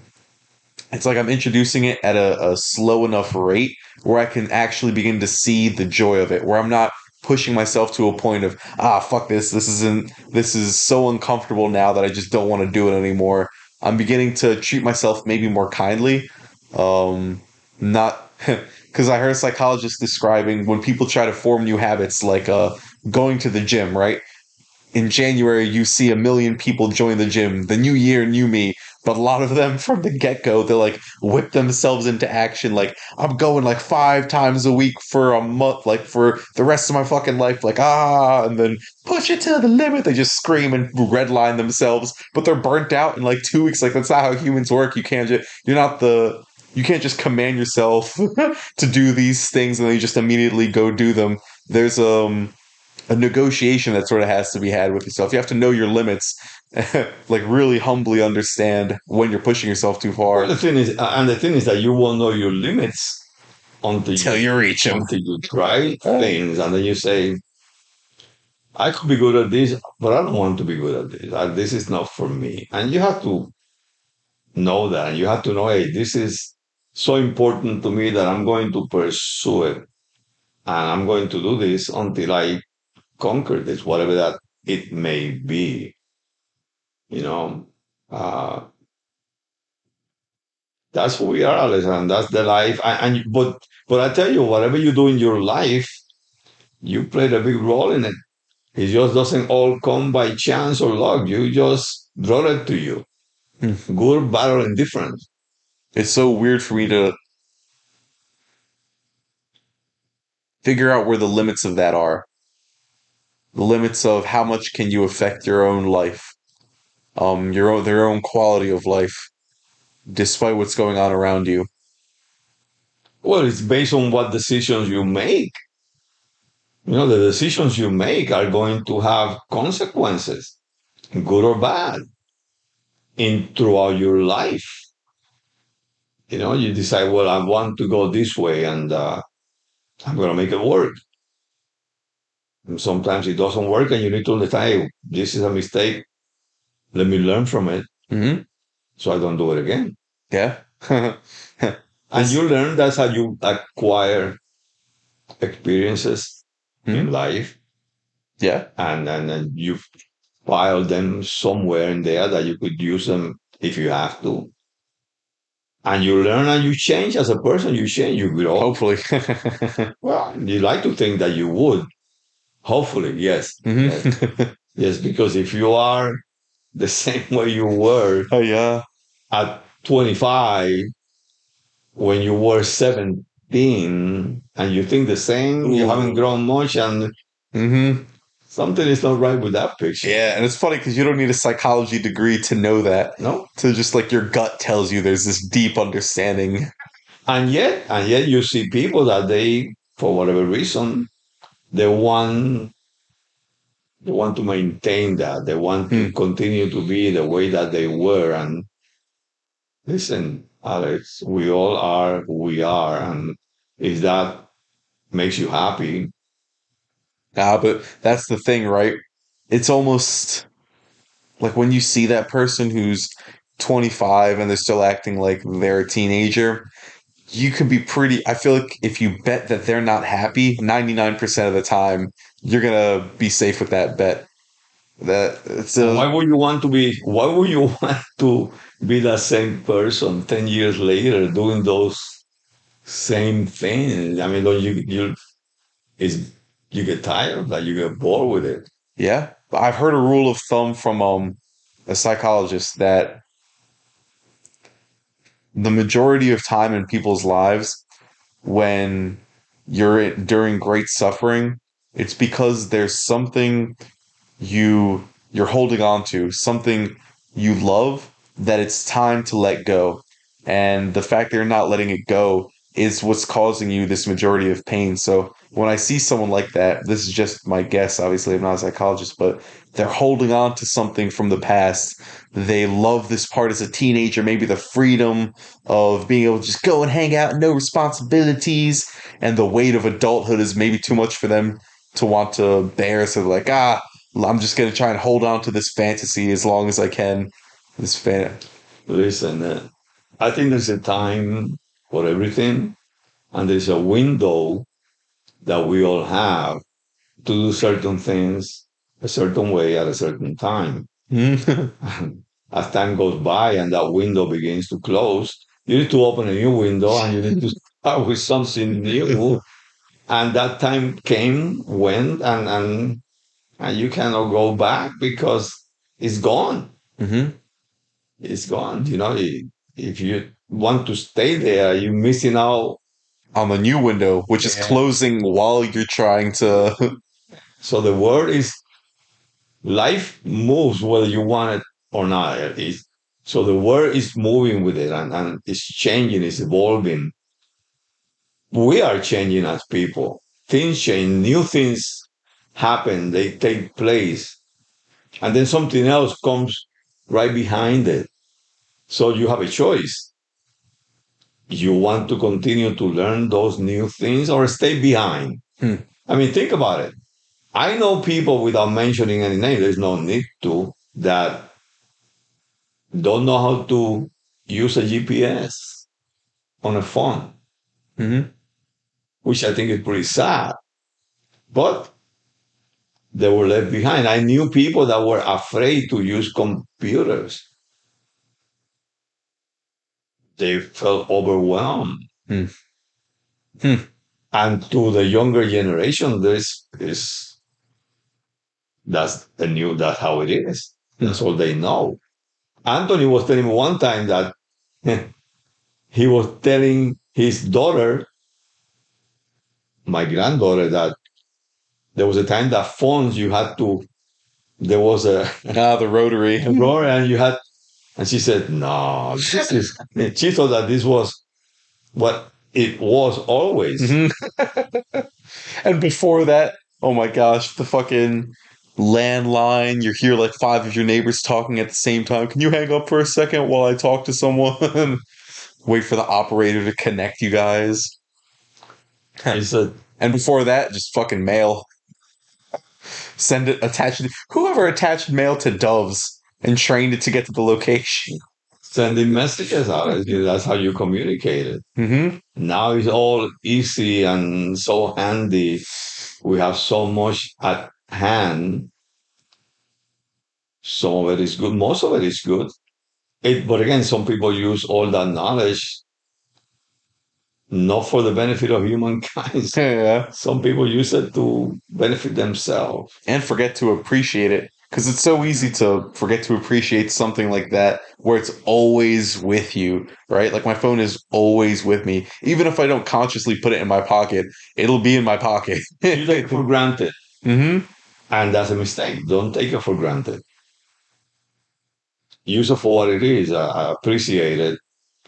it's like I'm introducing it at a slow enough rate where I can actually begin to see the joy of it, where I'm not pushing myself to a point of, fuck this, this is so uncomfortable now that I just don't want to do it anymore. I'm beginning to treat myself maybe more kindly. Not because I heard a psychologist describing when people try to form new habits, like going to the gym, right? In January, you see a million people join the gym. The new year, new me. But a lot of them from the get go, they like whip themselves into action. Like, I'm going like 5 times a week for a month, like for the rest of my fucking life. Like, and then push it to the limit. They just scream and redline themselves, but they're burnt out in like 2 weeks. Like, that's not how humans work. You can't just command yourself to do these things and then you just immediately go do them. There's, a negotiation that sort of has to be had with yourself. You have to know your limits, like really humbly understand when you're pushing yourself too Well, far. the thing is that you won't know your limits until Till you reach them. you try things, and then you say, I could be good at this, but I don't want to be good at this. This is not for me. And you have to know that. And you have to know, hey, this is so important to me that I'm going to pursue it. And I'm going to do this until I conquer this, whatever that it may be. You know, uh, that's who we are, Alex, and that's the life. But I tell you, whatever you do in your life, you played a big role in it. It just doesn't all come by chance or luck. You just brought it to you, Hmm. good, bad, or indifferent. It's so weird for me to figure out where the limits of that are. The limits of how much can you affect your own life, their own quality of life, despite what's going on around you. Well, it's based on what decisions you make. You know, the decisions you make are going to have consequences, good or bad, in throughout your life. You know, you decide, well, I want to go this way, and I'm going to make it work. And sometimes it doesn't work, and you need to understand, hey, this is a mistake. Let me learn from it Hmm. so I don't do it again. Yeah. And This. you learn that's how you acquire experiences in Mhm. life, Yeah. and you file them somewhere in there that you could use them if you have to. And you learn and you change as a person. You change, you grow. Hopefully. Well, you like to think that you would. Hopefully, yes. Hmm. Yes. Yes, because if you are the same way you were Oh yeah. at 25 when you were 17 and you think the same, you haven't Ooh. grown much, and Hmm. something is not right with that picture. Yeah, and it's funny because you don't need a psychology degree to know that. No? To just like your gut tells you there's this deep understanding. And yet you see people that they, for whatever reason, they want they want to maintain that. They want to Hmm. continue to be the way that they were. And listen, Alex, we all are who we are. And if that makes you happy, Ah, but that's the thing, right? It's almost like when you see that person who's 25 and they're still acting like they're a teenager, you could be pretty. I feel like if you bet that they're not happy, 99% of the time, you're gonna be safe with that bet. That it's a why would you want to be the same person 10 years later doing those same things? I mean, don't is you get tired of that, you get bored with it. yeah. I've heard a rule of thumb from a psychologist that the majority of time in people's lives when during great suffering, it's because there's something you're holding on to, something you love that it's time to let go. And the fact that you're not letting it go is what's causing you this majority of pain. So when I see someone like that, this is just my guess. Obviously, I'm not a psychologist, but they're holding on to something from the past. They love this part as a teenager, maybe the freedom of being able to just go and hang out, no responsibilities, and the weight of adulthood is maybe too much for them to want to bear. So they're like, I'm just gonna try and hold on to this fantasy as long as I can. This fan. Listen, I think there's a time for everything, and there's a window that we all have to do certain things a certain way at a certain time. Hmm. As time goes by and that window begins to close, you need to open a new window and you need to start with something new. And that time came, went, and you cannot go back because it's gone. It's gone. You know, if you want to stay there, you're missing out. On the new window, which is Yeah. closing while you're trying to. So the word is life moves whether you want it or not. So the world is moving with it, and it's changing, it's evolving. We are changing as people. Things change, new things happen, they take place, and then something else comes right behind it. So you have a choice. you want to continue to learn those new things or stay behind? Hmm. I mean, think about it. I know people without mentioning any name, there's no need to, that don't know how to use a GPS on a phone, Hmm. which I think is pretty sad. But they were left behind. I knew people that were afraid to use computers. They felt overwhelmed. Hmm. Hmm. And to the younger generation, this is that's how it is. That's all they know. Anthony was telling me one time that he was telling his daughter, my granddaughter, that there was a time that phones you had to there was a Ah, the rotary. drawer and you had and she said, no, this is she thought that this was what it was always. Hmm. And before that, oh my gosh, the fucking landline. You hear like five of your neighbors talking at the same time. Can you hang up for a second while I talk to someone? Wait for the operator to connect you guys. He said, And before that, just fucking mail. Send it, attach it. Whoever attached mail to doves and trained it to get to the location. sending messages out. That's how you communicate it. Hmm. Now it's all easy and so handy. We have so much at hand. Some of it is good. Most of it is good. But again, some people use all that knowledge not for the benefit of humankind. Yeah. Some people use it to benefit themselves. And forget to appreciate it. Because it's so easy to forget to appreciate something like that where it's always with you, right? Like my phone is always with me. Even if I don't consciously put it in my pocket, it'll be in my pocket. You take it for granted, Hmm. and that's a mistake. Don't take it for granted. Use it for what it is. I appreciate it.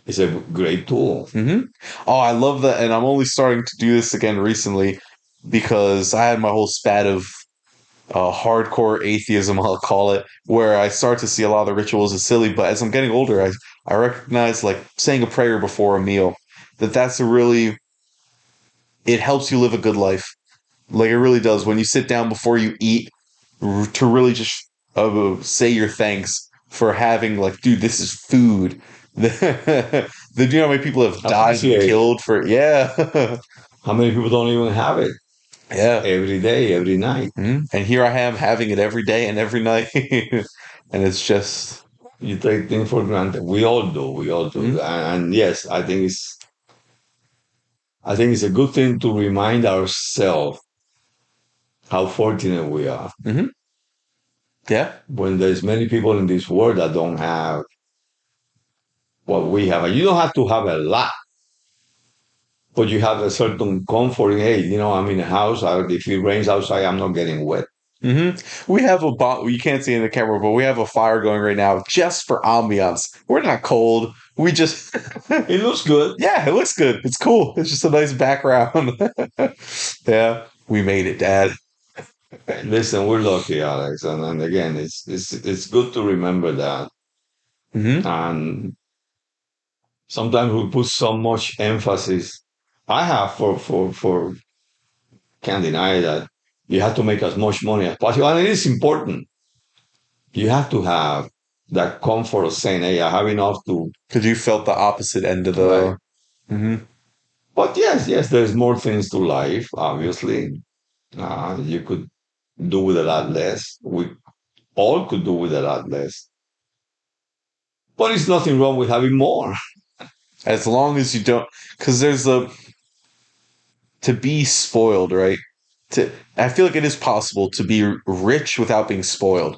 It's a great tool. Hmm. Oh, I love that. And I'm only starting to do this again recently because I had my whole spat of hardcore atheism, I'll call it, where I start to see a lot of the rituals as silly. But as I'm getting older, I recognize like saying a prayer before a meal, that's a really, it helps you live a good life. Like it really does. When you sit down before you eat, to really just say your thanks for having, like, dude, this is food. Do you know how many people have died and Appreciate it. killed for? Yeah. How many people don't even have it Yeah. every day, every night? And here I am having it every day and every night. And it's just, You take things for granted. We all do. We all do. mhm, And yes, I think it's a good thing to remind ourselves how fortunate we are. mhm, yeah. When there's many people in this world that don't have what we have. And you don't have to have a lot, but you have a certain comfort. Hey, I'm in a house. If it rains outside, I'm not getting wet. We have you can't see in the camera, but we have a fire going right now just for ambiance. We're not cold. We just, It looks good. yeah, it looks good. It's cool. It's just a nice background. Yeah, we made it, Dad. Listen, we're lucky, Alex. And again, it's good to remember that. Hmm. And sometimes we put so much emphasis. I have for can't deny that you have to make as much money as possible, and it is important. You have to have that comfort of saying, "Hey, I have enough to." Because you felt the opposite end of Right. the. Hmm. But yes, there's more things to life. Obviously, you could do with a lot less. We all could do with a lot less. But it's nothing wrong with having more. As long as you don't, because there's a to be spoiled, right? I feel like it is possible to be rich without being spoiled,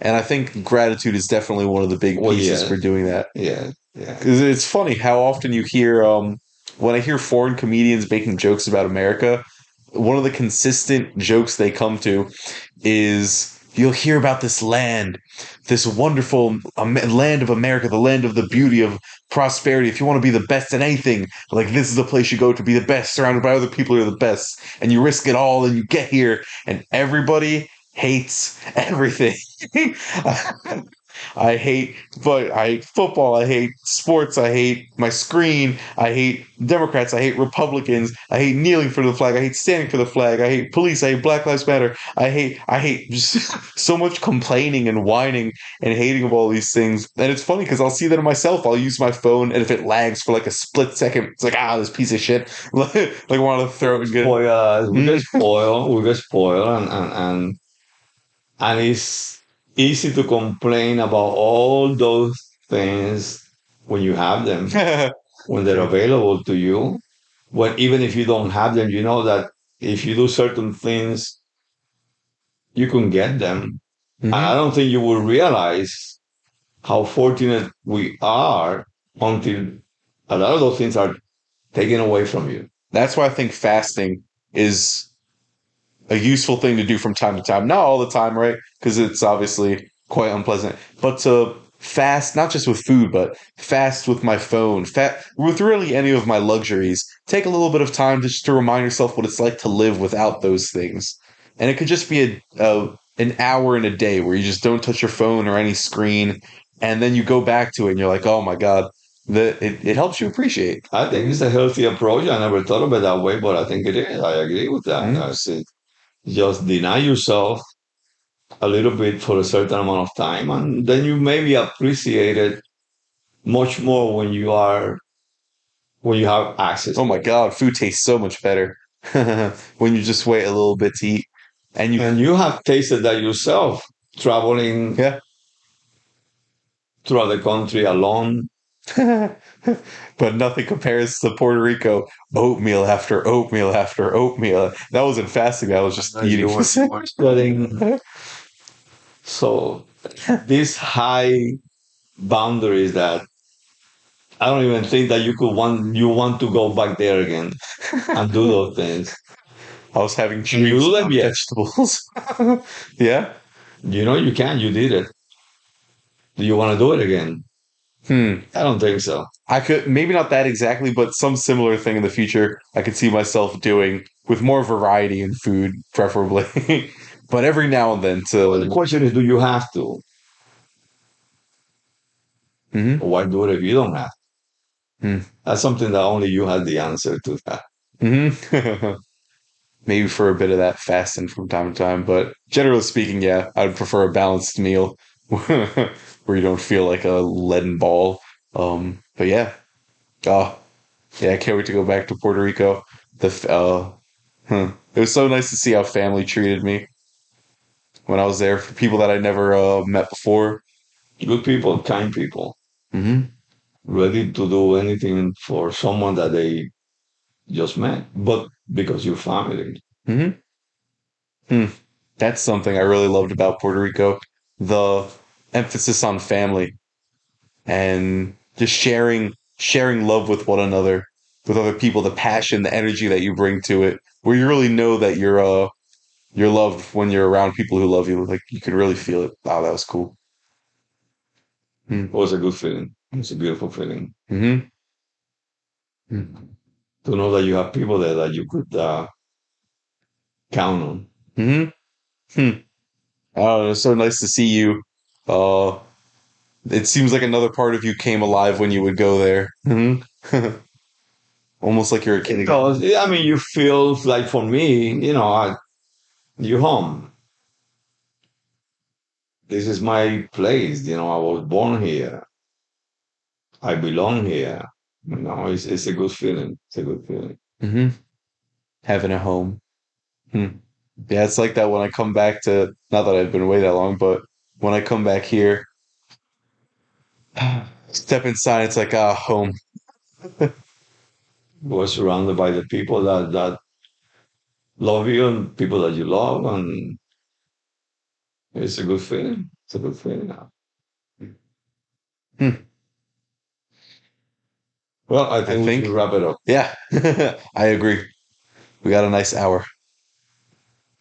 and I think gratitude is definitely one of the big Well, pieces yeah, for doing that. yeah. Because it's funny how often you hear, when I hear foreign comedians making jokes about America, one of the consistent jokes they come to is you'll hear about this land, this wonderful land of America, the land of the beauty of prosperity. If you want to be the best at anything, like this is the place you go to be the best, surrounded by other people who are the best, and you risk it all, and you get here, and everybody hates everything. I hate, but I hate football. I hate sports. I hate my screen. I hate Democrats. I hate Republicans. I hate kneeling for the flag. I hate standing for the flag. I hate police. I hate Black Lives Matter. I hate just so much complaining and whining and hating of all these things. And it's funny because I'll see that in myself. I'll use my phone, and if it lags for like a split second, it's like, this piece of shit. Like want to throw it and get. Spoil, Mm. we get spoiled, and it's easy to complain about all those things when you have them, when they're available to you. When even if you don't have them, you know that if you do certain things, you can get them. And I Hmm. don't think you will realize how fortunate we are until a lot of those things are taken away from you. That's why I think fasting is a useful thing to do from time to time. Not all the time, right? Because it's obviously quite unpleasant. But to fast, not just with food, but fast with my phone, with really any of my luxuries. Take a little bit of time just to remind yourself what it's like to live without those things. And it could just be an hour in a day where you just don't touch your phone or any screen, and then you go back to it and you're like, oh my God, it helps you appreciate. I think it's a healthy approach. I never thought of it that way, but I think it is. I agree with that. Mhm. I see. Just deny yourself a little bit for a certain amount of time, and then you maybe appreciate it much more when you have access Oh to my it. God, food tastes so much better when you just wait a little bit to eat. And And you have tasted that yourself, traveling yeah. throughout the country alone. But nothing compares to Puerto Rico oatmeal after oatmeal after oatmeal. That wasn't fasting, I was just As eating. you were studying. So these high boundaries that I don't even think that you want to go back there again and do those things. I was having Can you dreams do them? about Yes. vegetables. Yeah. You know you can. You did it. Do you want to do it again? Hmm. I don't think so. I could maybe not that exactly, but some similar thing in the future I could see myself doing with more variety in food, preferably. But every now and then Well, the to. question is, do you have to? Mhm. Or why do it if you don't have? Hmm. That's something that only you have the answer to that. Mhm. Maybe for a bit of that fasting from time to time, but generally speaking, yeah, I would prefer a balanced meal where you don't feel like a leaden ball. But yeah, oh yeah, I can't wait to go back to Puerto Rico. It was so nice to see how family treated me when I was there for people that I never met before. Good people, kind people, Hmm. ready to do anything for someone that they just met, but because you're family. Hmm. Hmm. That's something I really loved about Puerto Rico. The emphasis on family and just sharing love with one another, with other people, the passion, the energy that you bring to it, where you really know that you're loved when you're around people who love you. Like you can really feel it. Wow, that was cool. It was a good feeling. It's a beautiful feeling Mm-hmm. Mm-hmm. to know that you have people there that you could count on. Mm-hmm. Hmm. Oh, it's so nice to see you. Uh, it seems like another part of you came alive when you would go there. Mm-hmm. Almost like you're a kid again. Because I mean, you feel like for me, you're home. This is my place. I was born here. I belong here. It's a good feeling. It's a good feeling. Mm-hmm. Having a home. Hmm. Yeah, it's like that when I come back to, not that I've been away that long, but when I come back here, step inside, it's like, home. We're surrounded by the people that love you and people that you love, and it's a good feeling. It's a good feeling. Hmm. Well, I I think we should think, wrap it up. yeah, I agree. We got a nice hour.